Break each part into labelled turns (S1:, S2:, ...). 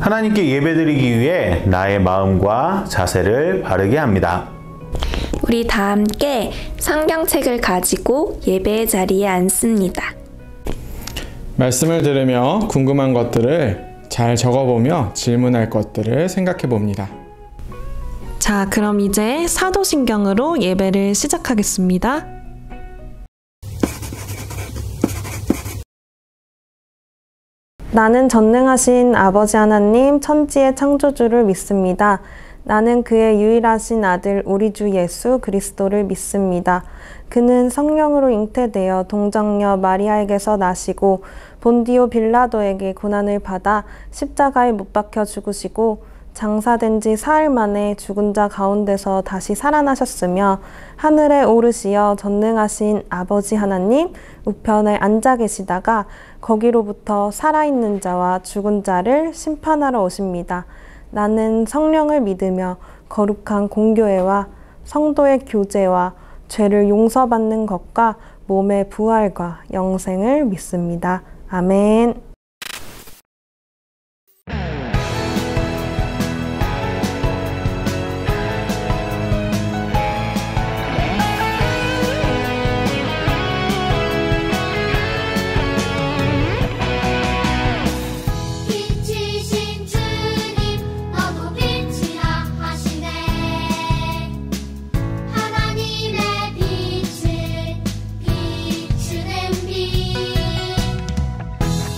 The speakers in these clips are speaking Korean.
S1: 하나님께 예배드리기 위해 나의 마음과 자세를 바르게 합니다.
S2: 우리 다 함께 성경책을 가지고 예배의 자리에 앉습니다.
S3: 말씀을 들으며 궁금한 것들을 잘 적어보며 질문할 것들을 생각해 봅니다.
S4: 자, 그럼 이제 사도신경으로 예배를 시작하겠습니다.
S5: 나는 전능하신 아버지 하나님 천지의 창조주를 믿습니다. 나는 그의 유일하신 아들 우리 주 예수 그리스도를 믿습니다. 그는 성령으로 잉태되어 동정녀 마리아에게서 나시고 본디오 빌라도에게 고난을 받아 십자가에 못 박혀 죽으시고 장사된 지 사흘 만에 죽은 자 가운데서 다시 살아나셨으며 하늘에 오르시어 전능하신 아버지 하나님 우편에 앉아 계시다가 거기로부터 살아있는 자와 죽은 자를 심판하러 오십니다. 나는 성령을 믿으며 거룩한 공교회와 성도의 교제와 죄를 용서받는 것과 몸의 부활과 영생을 믿습니다. 아멘.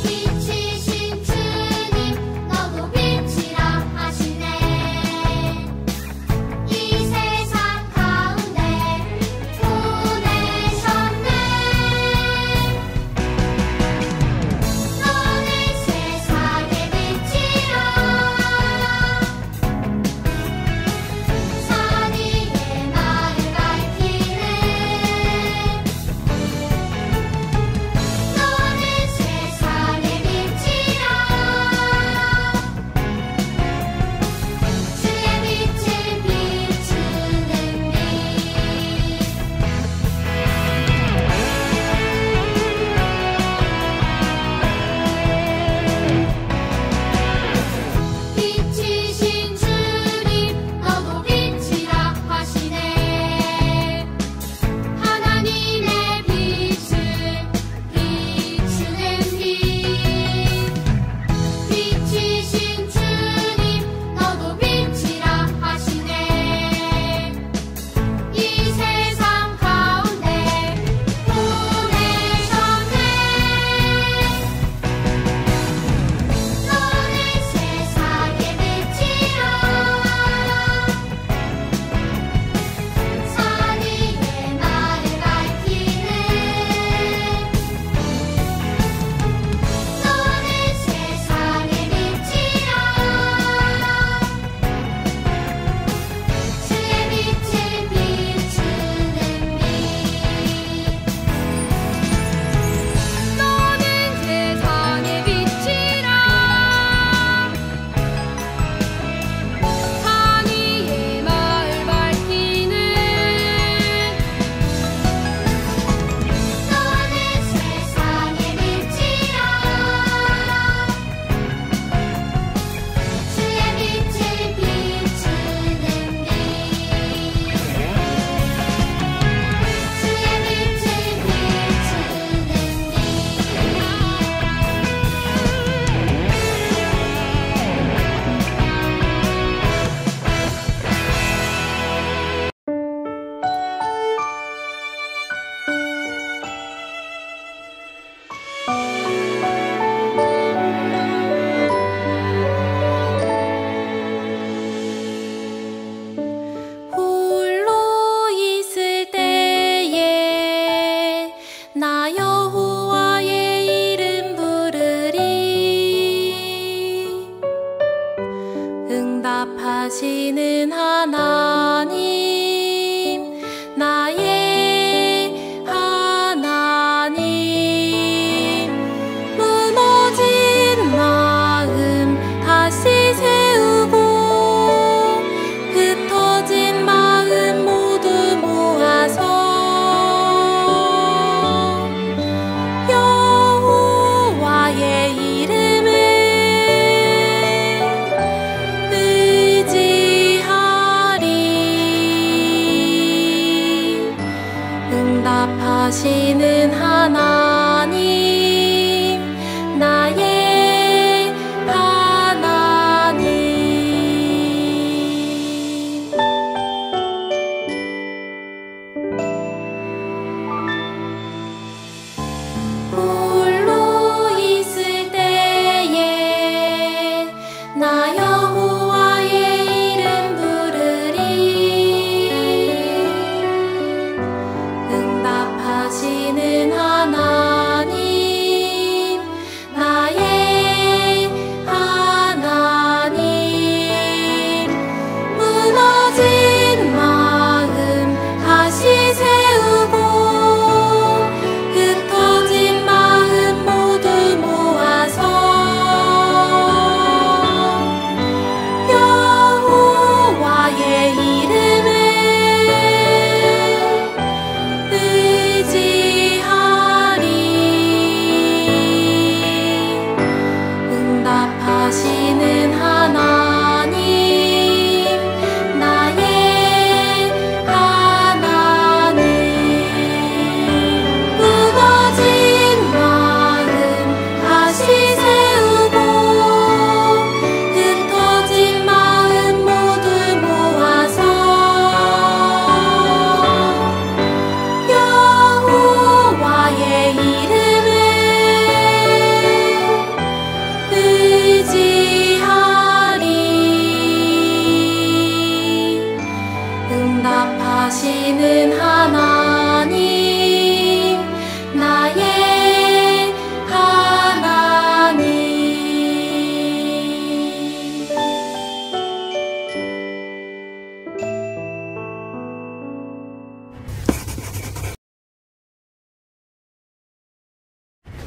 S6: 빛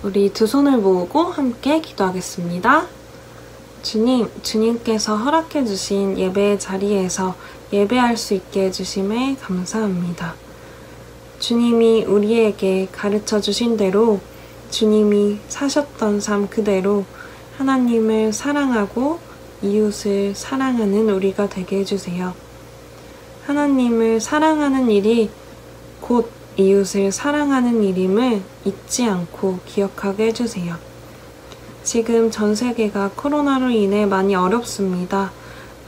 S4: 우리 두 손을 모으고 함께 기도하겠습니다. 주님, 주님께서 허락해 주신 예배의 자리에서 예배할 수 있게 해주심에 감사합니다. 주님이 우리에게 가르쳐 주신 대로 주님이 사셨던 삶 그대로 하나님을 사랑하고 이웃을 사랑하는 우리가 되게 해주세요. 하나님을 사랑하는 일이 곧 이웃을 사랑하는 일임을 잊지 않고 기억하게 해주세요. 지금 전 세계가 코로나로 인해 많이 어렵습니다.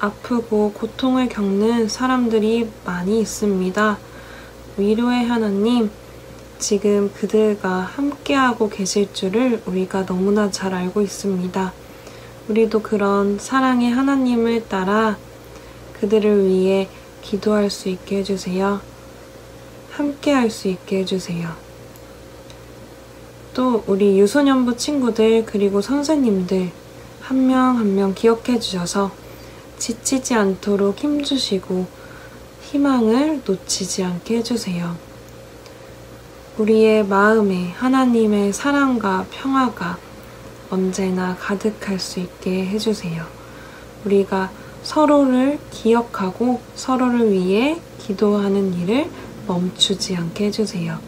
S4: 아프고 고통을 겪는 사람들이 많이 있습니다. 위로의 하나님, 지금 그들과 함께하고 계실 줄을 우리가 너무나 잘 알고 있습니다. 우리도 그런 사랑의 하나님을 따라 그들을 위해 기도할 수 있게 해주세요. 함께할 수 있게 해주세요. 또 우리 유소년부 친구들 그리고 선생님들 한 명 한 명 기억해 주셔서 지치지 않도록 힘주시고 희망을 놓치지 않게 해주세요. 우리의 마음에 하나님의 사랑과 평화가 언제나 가득할 수 있게 해주세요. 우리가 서로를 기억하고 서로를 위해 기도하는 일을 멈추지 않게 해주세요.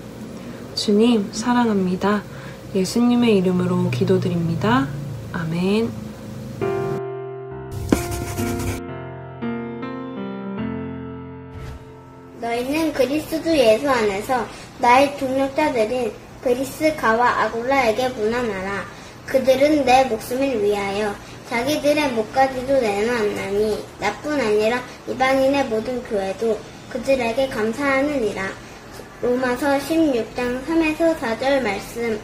S4: 주님 사랑합니다. 예수님의 이름으로 기도드립니다. 아멘.
S6: 너희는 그리스도 예수 안에서 나의 동력자들인 브리스가와 아굴라에게 문안하라. 그들은 내 목숨을 위하여 자기들의 목까지도 내놓았나니 나뿐 아니라 이방인의 모든 교회도 그들에게 감사하느니라. 로마서 16장 3에서 4절 말씀.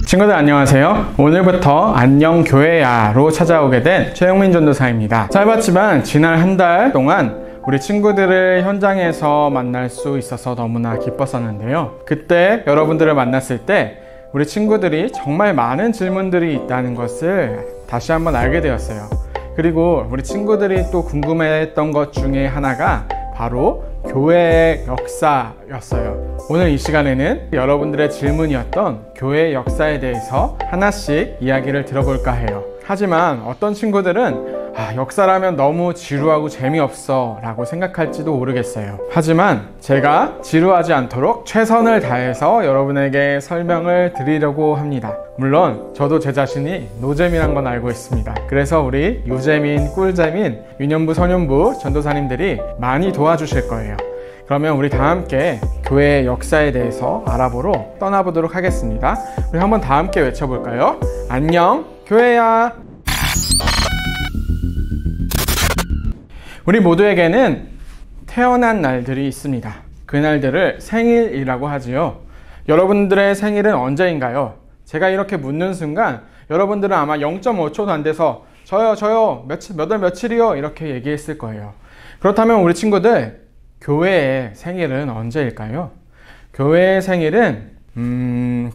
S3: 친구들 안녕하세요. 오늘부터 안녕 교회야로 찾아오게 된 최영민 전도사입니다. 짧았지만 지난 한 달 동안 우리 친구들을 현장에서 만날 수 있어서 너무나 기뻤었는데요. 그때 여러분들을 만났을 때 우리 친구들이 정말 많은 질문들이 있다는 것을 다시 한번 알게 되었어요. 그리고 우리 친구들이 또 궁금해했던 것 중에 하나가 바로 교회의 역사였어요. 오늘 이 시간에는 여러분들의 질문이었던 교회의 역사에 대해서 하나씩 이야기를 들어볼까 해요. 하지만 어떤 친구들은 역사라면 너무 지루하고 재미없어 라고 생각할지도 모르겠어요. 하지만 제가 지루하지 않도록 최선을 다해서 여러분에게 설명을 드리려고 합니다. 물론 저도 제 자신이 노잼이란 건 알고 있습니다. 그래서 우리 유재민, 꿀재민, 유년부, 소년부 전도사님들이 많이 도와주실 거예요. 그러면 우리 다 함께 교회의 역사에 대해서 알아보러 떠나보도록 하겠습니다. 우리 한번 다 함께 외쳐볼까요? 안녕 교회야. 우리 모두에게는 태어난 날들이 있습니다. 그 날들을 생일이라고 하지요. 여러분들의 생일은 언제인가요? 제가 이렇게 묻는 순간 여러분들은 아마 0.5초도 안 돼서 저요 몇 월 며칠이요 이렇게 얘기했을 거예요. 그렇다면 우리 친구들 교회의 생일은 언제일까요? 교회의 생일은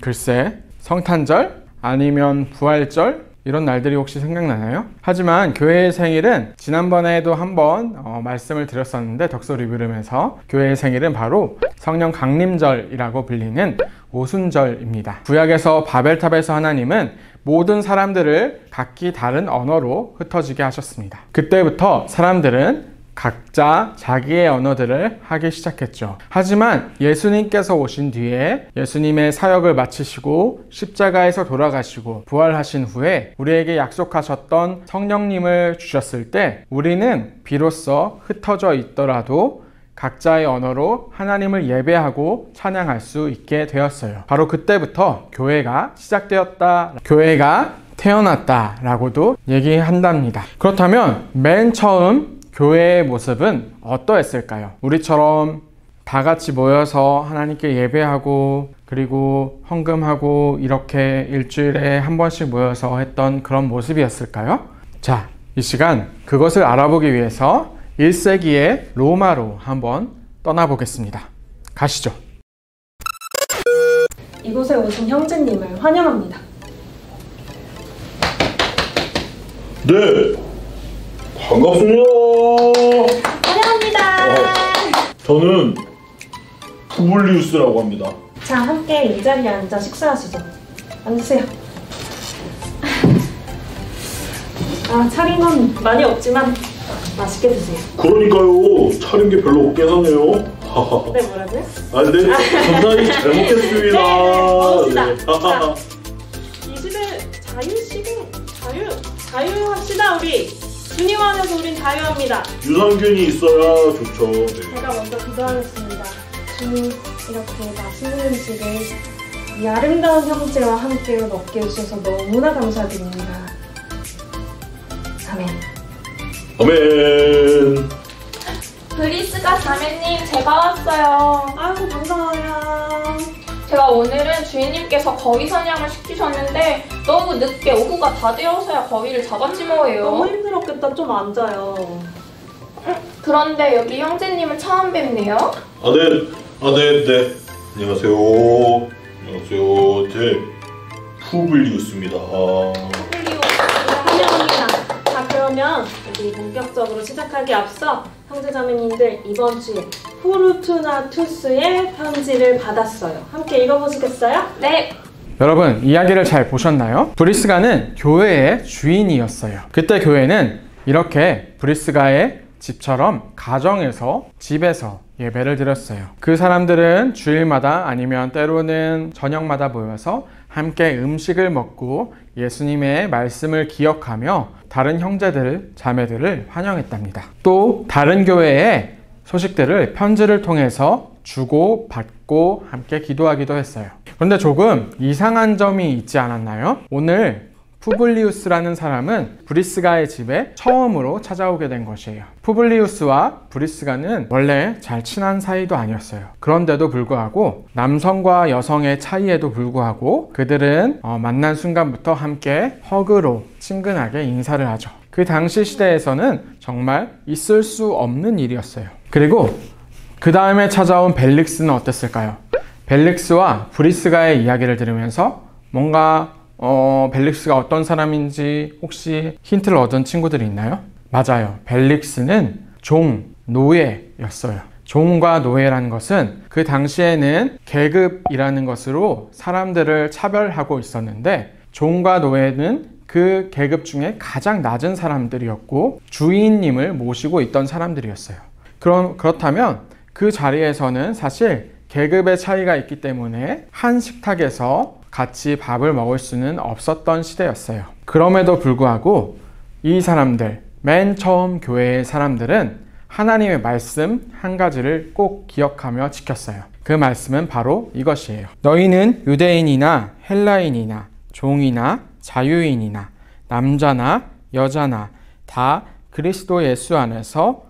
S3: 글쎄 성탄절 아니면 부활절 이런 날들이 혹시 생각나나요? 하지만 교회의 생일은 지난번에도 한번 말씀을 드렸었는데 덕소 리뷰룸에서 교회의 생일은 바로 성령 강림절이라고 불리는 오순절입니다. 구약에서 바벨탑에서 하나님은 모든 사람들을 각기 다른 언어로 흩어지게 하셨습니다. 그때부터 사람들은 각자 자기의 언어들을 하기 시작했죠. 하지만 예수님께서 오신 뒤에 예수님의 사역을 마치시고 십자가에서 돌아가시고 부활하신 후에 우리에게 약속하셨던 성령님을 주셨을 때 우리는 비로소 흩어져 있더라도 각자의 언어로 하나님을 예배하고 찬양할 수 있게 되었어요. 바로 그때부터 교회가 시작되었다, 교회가 태어났다라고도 얘기한답니다. 그렇다면 맨 처음 교회의 모습은 어떠했을까요? 우리처럼 다 같이 모여서 하나님께 예배하고 그리고 헌금하고 이렇게 일주일에 한 번씩 모여서 했던 그런 모습이었을까요? 자, 이 시간 그것을 알아보기 위해서 1세기의 로마로 한번 떠나보겠습니다. 가시죠.
S4: 이곳에 오신 형제님을 환영합니다.
S7: 네, 반갑습니다.
S4: 환영합니다.
S7: 저는 푸블리우스라고 합니다.
S4: 자, 함께 이 자리에 앉아 식사하시죠. 앉으세요. 차린 건 많이 없지만 맛있게 드세요.
S7: 그러니까요. 차린 게 별로 없긴 하네요.
S4: 네, 뭐라고요?
S7: 네. 감사히 잘 먹겠습니다.
S4: 먹읍시다.
S7: 네.
S4: 자, 이 시대 자유합시다, 우리. 주님 안에서 우린 자유합니다.
S7: 유산균이 있어야 좋죠. 네.
S4: 제가 먼저 기도하겠습니다. 주님, 이렇게 맛있는 음식을 이 아름다운 형제와 함께 먹게 해주셔서 너무나 감사드립니다. 아멘.
S7: 아멘.
S2: 브리스가 자매님, 제가 왔어요.
S4: 아이고, 감사해요.
S2: 제가 오늘은 주인님께서 거위 사냥을 시키셨는데 너무 늦게 오후가 다 되어서야 거위를 잡았지 뭐예요.
S4: 너무 힘들었겠다. 좀 앉아요.
S2: 그런데 여기 형제님은 처음 뵙네요.
S7: 네. 안녕하세요. 제 푸블리우스입니다.
S4: 환영합니다. 자, 그러면 우리 본격적으로 시작하기 앞서 형제자매님들 이번 주에 포르투나투스의 편지를 받았어요. 함께 읽어보시겠어요?
S2: 네.
S3: 여러분, 이야기를 잘 보셨나요? 브리스가는 교회의 주인이었어요. 그때 교회는 이렇게 브리스가의 집처럼 가정에서, 집에서 예배를 드렸어요. 그 사람들은 주일마다 아니면 때로는 저녁마다 모여서 함께 음식을 먹고 예수님의 말씀을 기억하며 다른 형제들, 자매들을 환영했답니다. 또 다른 교회의 소식들을 편지를 통해서 주고 받고 함께 기도하기도 했어요. 그런데 조금 이상한 점이 있지 않았나요? 오늘 푸블리우스라는 사람은 브리스가의 집에 처음으로 찾아오게 된 것이에요. 푸블리우스와 브리스가는 원래 잘 친한 사이도 아니었어요. 그런데도 불구하고 남성과 여성의 차이에도 불구하고 그들은 만난 순간부터 함께 허그로 친근하게 인사를 하죠. 그 당시 시대에서는 정말 있을 수 없는 일이었어요. 그리고 그 다음에 찾아온 벨릭스는 어땠을까요? 벨릭스와 브리스가의 이야기를 들으면서 뭔가 벨릭스가 어떤 사람인지 혹시 힌트를 얻은 친구들이 있나요? 맞아요. 벨릭스는 노예였어요. 종과 노예라는 것은 그 당시에는 계급이라는 것으로 사람들을 차별하고 있었는데 종과 노예는 그 계급 중에 가장 낮은 사람들이었고 주인님을 모시고 있던 사람들이었어요. 그렇다면 그 자리에서는 사실 계급의 차이가 있기 때문에 한 식탁에서 같이 밥을 먹을 수는 없었던 시대였어요. 그럼에도 불구하고 이 사람들, 맨 처음 교회의 사람들은 하나님의 말씀 한 가지를 꼭 기억하며 지켰어요. 그 말씀은 바로 이것이에요. 너희는 유대인이나 헬라인이나 종이나 자유인이나 남자나 여자나 다 그리스도 예수 안에서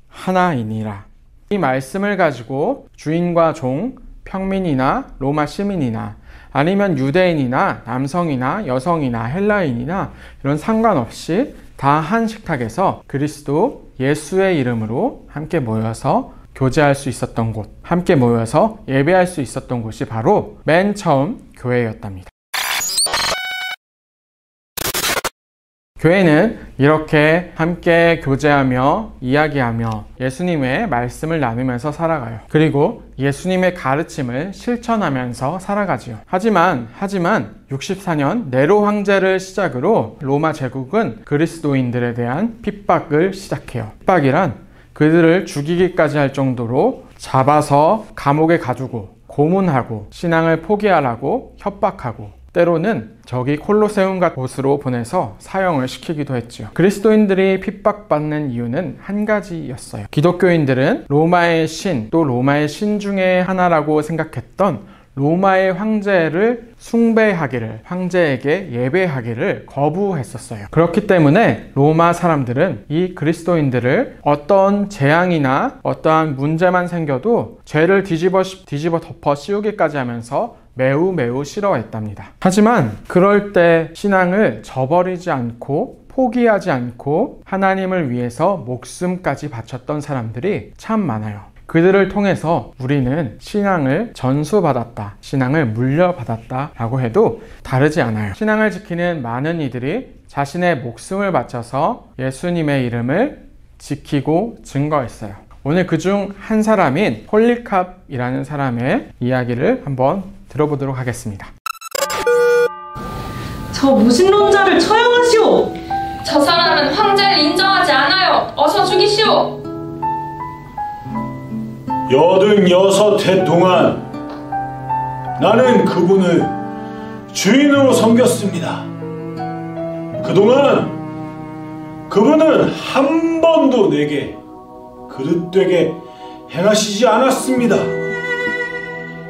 S3: 하나이니라. 이 말씀을 가지고 주인과 종, 평민이나 로마 시민이나 아니면 유대인이나 남성이나 여성이나 헬라인이나 이런 상관없이 다 한 식탁에서 그리스도 예수의 이름으로 함께 모여서 교제할 수 있었던 곳, 함께 모여서 예배할 수 있었던 곳이 바로 맨 처음 교회였답니다. 교회는 이렇게 함께 교제하며 이야기하며 예수님의 말씀을 나누면서 살아가요. 그리고 예수님의 가르침을 실천하면서 살아가지요. 하지만 64년 네로 황제를 시작으로 로마 제국은 그리스도인들에 대한 핍박을 시작해요. 핍박이란 그들을 죽이기까지 할 정도로 잡아서 감옥에 가두고 고문하고 신앙을 포기하라고 협박하고 때로는 저기 콜로세움 같은 곳으로 보내서 사형을 시키기도 했지요. 그리스도인들이 핍박받는 이유는 한 가지였어요. 기독교인들은 로마의 신, 또 로마의 신 중에 하나라고 생각했던 로마의 황제를 숭배하기를, 황제에게 예배하기를 거부했었어요. 그렇기 때문에 로마 사람들은 이 그리스도인들을 어떤 재앙이나 어떠한 문제만 생겨도 죄를 뒤집어 덮어 씌우기까지 하면서 매우 싫어했답니다. 하지만 그럴 때 신앙을 저버리지 않고 포기하지 않고 하나님을 위해서 목숨까지 바쳤던 사람들이 참 많아요. 그들을 통해서 우리는 신앙을 전수받았다, 신앙을 물려받았다 라고 해도 다르지 않아요. 신앙을 지키는 많은 이들이 자신의 목숨을 바쳐서 예수님의 이름을 지키고 증거했어요. 오늘 그중 한 사람인 폴리캅이라는 사람의 이야기를 한번 들어보도록 하겠습니다.
S4: 저 무신론자를 처형하시오!
S2: 저 사람은 황제를 인정하지 않아요. 어서 죽이시오.
S7: 86해 동안 나는 그분을 주인으로 섬겼습니다. 그동안 그분은 한 번도 내게 그릇되게 행하시지 않았습니다.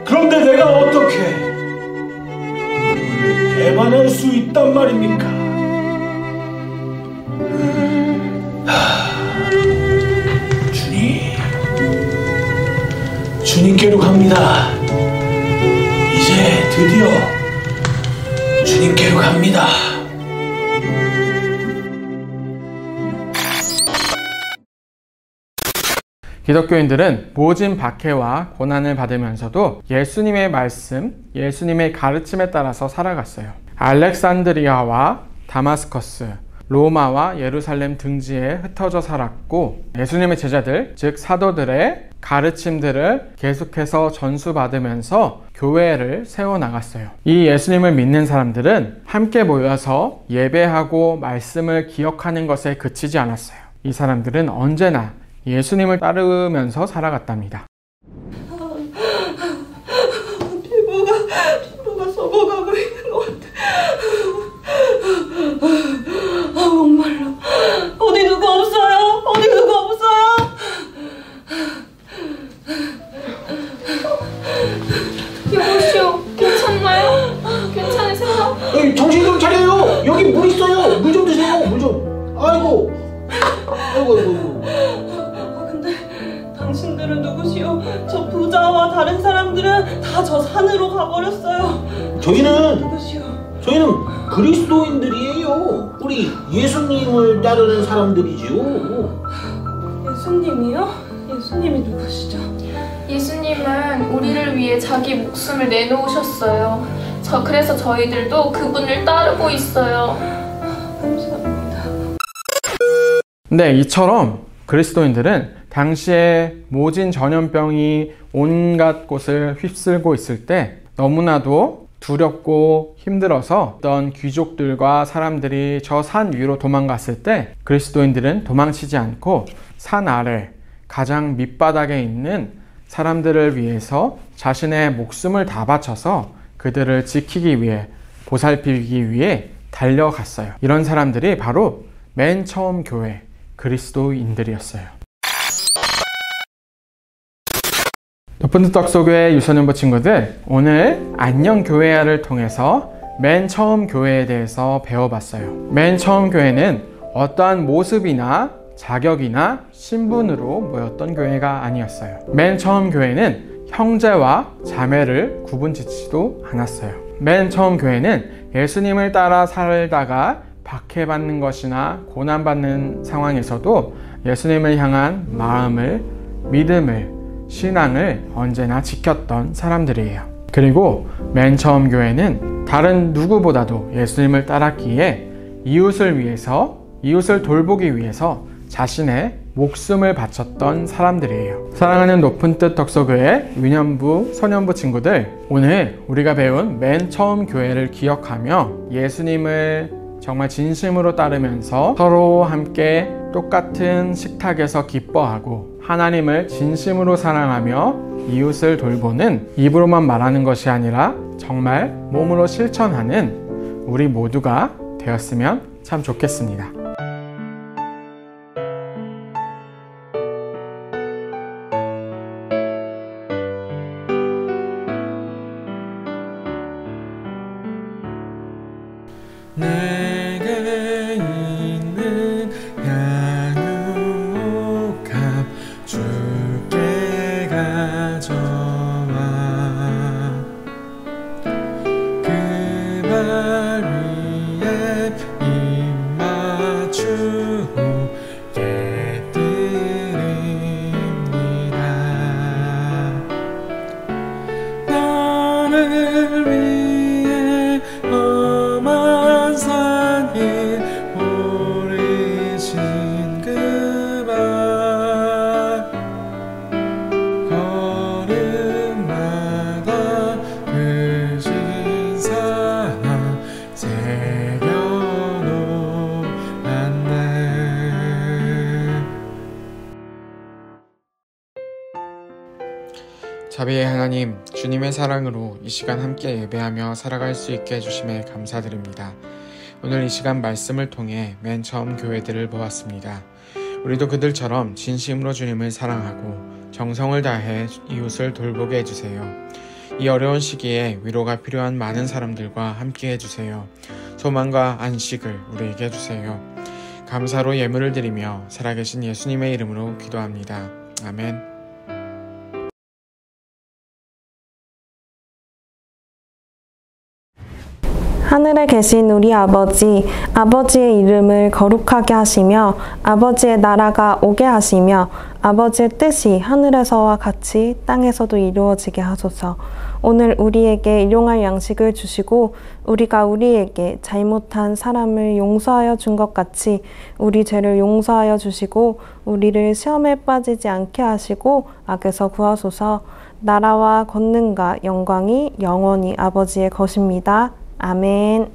S7: 그런데 내가 어떻게 그분을 배반할 수 있단 말입니까? 주님께로 갑니다. 이제 드디어 주님께로 갑니다.
S3: 기독교인들은 모진 박해와 고난을 받으면서도 예수님의 말씀, 예수님의 가르침에 따라서 살아갔어요. 알렉산드리아와 다마스커스, 로마와 예루살렘 등지에 흩어져 살았고, 예수님의 제자들, 즉 사도들의 가르침들을 계속해서 전수받으면서 교회를 세워나갔어요. 이 예수님을 믿는 사람들은 함께 모여서 예배하고 말씀을 기억하는 것에 그치지 않았어요. 이 사람들은 언제나 예수님을 따르면서 살아갔답니다.
S4: 피부가 썩어가고 있는 것 같아. 목말라. 어디 누구 없어요? 어디 누구 없어요?
S2: 여보시오, 괜찮나요? 괜찮으세요?
S8: 에이, 정신 좀 차려요. 여기 물 있어요. 물 좀 드세요. 물 좀. 아이고. 아이고.
S4: 근데 당신들은 누구시오? 저 부자와 다른 사람들은 다 저 산으로 가버렸어요.
S8: 저희는
S4: 누구시오?
S8: 그리스도인들이에요. 우리 예수님을 따르는 사람들이지요.
S4: 예수님이요? 예수님이 누구시죠?
S2: 예수님은 우리를 위해 자기 목숨을 내놓으셨어요. 그래서 저희들도 그분을 따르고 있어요.
S4: 감사합니다.
S3: 네, 이처럼 그리스도인들은 당시에 모진 전염병이 온갖 곳을 휩쓸고 있을 때 너무나도 두렵고 힘들어서 어떤 귀족들과 사람들이 저 산 위로 도망갔을 때 그리스도인들은 도망치지 않고 산 아래 가장 밑바닥에 있는 사람들을 위해서 자신의 목숨을 다 바쳐서 그들을 지키기 위해, 보살피기 위해 달려갔어요. 이런 사람들이 바로 맨 처음 교회 그리스도인들이었어요. 높은 뜻 덕소교회 유소년부 친구들, 오늘 안녕교회야를 통해서 맨 처음 교회에 대해서 배워봤어요. 맨 처음 교회는 어떠한 모습이나 자격이나 신분으로 모였던 교회가 아니었어요. 맨 처음 교회는 형제와 자매를 구분짓지도 않았어요. 맨 처음 교회는 예수님을 따라 살다가 박해받는 것이나 고난받는 상황에서도 예수님을 향한 마음을, 믿음을, 신앙을 언제나 지켰던 사람들이에요. 그리고 맨 처음 교회는 다른 누구보다도 예수님을 따랐기에 이웃을 위해서, 이웃을 돌보기 위해서 자신의 목숨을 바쳤던 사람들이에요. 사랑하는 높은 뜻 덕소교회 유년부, 소년부 친구들, 오늘 우리가 배운 맨 처음 교회를 기억하며 예수님을 정말 진심으로 따르면서 서로 함께 똑같은 식탁에서 기뻐하고 하나님을 진심으로 사랑하며 이웃을 돌보는, 입으로만 말하는 것이 아니라 정말 몸으로 실천하는 우리 모두가 되었으면 참 좋겠습니다.
S9: 내게 있는 양육함 주께 가져와 그 발 위에 입 맞추고 깨뜨립니다. 나를 위해 험한 산 길 오르신 그 발
S3: 자비의 하나님, 주님의 사랑으로 이 시간 함께 예배하며 살아갈 수 있게 해주심에 감사드립니다. 오늘 이 시간 말씀을 통해 맨 처음 교회들을 보았습니다. 우리도 그들처럼 진심으로 주님을 사랑하고 정성을 다해 이웃을 돌보게 해주세요. 이 어려운 시기에 위로가 필요한 많은 사람들과 함께 해주세요. 소망과 안식을 우리에게 해주세요. 감사로 예물을 드리며 살아계신 예수님의 이름으로 기도합니다. 아멘.
S5: 하늘에 계신 우리 아버지, 아버지의 이름을 거룩하게 하시며 아버지의 나라가 오게 하시며 아버지의 뜻이 하늘에서와 같이 땅에서도 이루어지게 하소서. 오늘 우리에게 일용할 양식을 주시고 우리가 우리에게 잘못한 사람을 용서하여 준 것 같이 우리 죄를 용서하여 주시고 우리를 시험에 빠지지 않게 하시고 악에서 구하소서. 나라와 권능과 영광이 영원히 아버지의 것입니다. 아멘.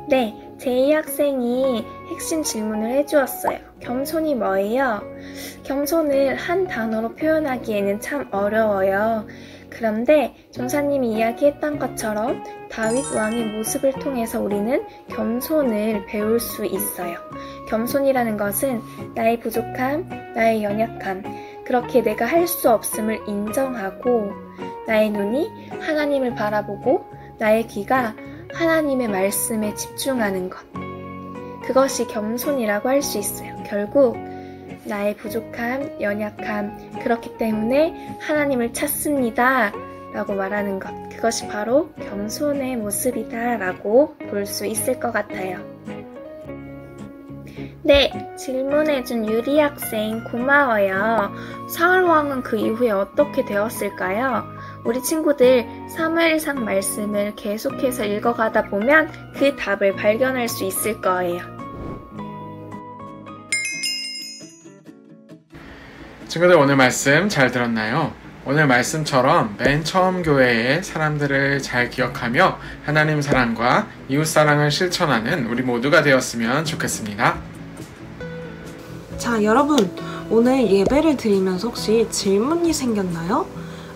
S10: 네, 제이 학생이 핵심 질문을 해주었어요. 겸손이 뭐예요? 겸손을 한 단어로 표현하기에는 참 어려워요. 그런데 전사님이 이야기했던 것처럼 다윗 왕의 모습을 통해서 우리는 겸손을 배울 수 있어요. 겸손이라는 것은 나의 부족함, 나의 연약함, 그렇게 내가 할 수 없음을 인정하고 나의 눈이 하나님을 바라보고 나의 귀가 하나님의 말씀에 집중하는 것. 그것이 겸손이라고 할 수 있어요. 결국 나의 부족함, 연약함, 그렇기 때문에 하나님을 찾습니다 라고 말하는 것. 그것이 바로 겸손의 모습이다 라고 볼 수 있을 것 같아요. 네, 질문해준 유리 학생 고마워요. 사울왕은 그 이후에 어떻게 되었을까요? 우리 친구들 사무엘상 말씀을 계속해서 읽어가다 보면 그 답을 발견할 수 있을 거예요.
S3: 친구들 오늘 말씀 잘 들었나요? 오늘 말씀처럼 맨 처음 교회의 사람들을 잘 기억하며 하나님 사랑과 이웃 사랑을 실천하는 우리 모두가 되었으면 좋겠습니다.
S4: 자, 여러분, 오늘 예배를 드리면서 혹시 질문이 생겼나요?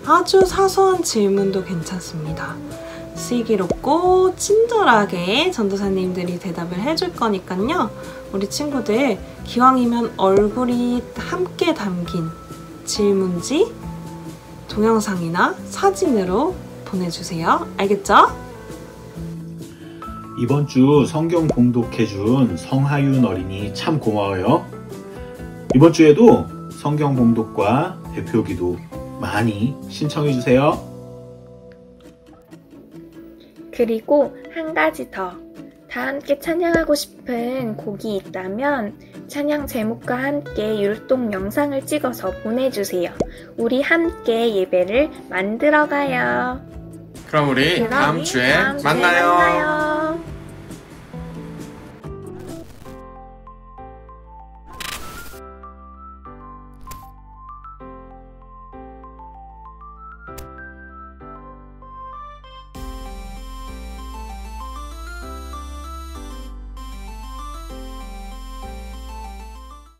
S4: 아주 사소한 질문도 괜찮습니다. 슬기롭고 친절하게 전도사님들이 대답을 해줄 거니까요. 우리 친구들 기왕이면 얼굴이 함께 담긴 질문지 동영상이나 사진으로 보내주세요. 알겠죠?
S1: 이번 주 성경 봉독해준 성하윤 어린이 참 고마워요. 이번 주에도 성경 봉독과 대표기도 많이 신청해주세요.
S10: 그리고 한 가지 더. 다 함께 찬양하고 싶은 곡이 있다면 찬양 제목과 함께 율동 영상을 찍어서 보내주세요. 우리 함께 예배를 만들어가요.
S3: 그럼 우리 다음 주에 만나요.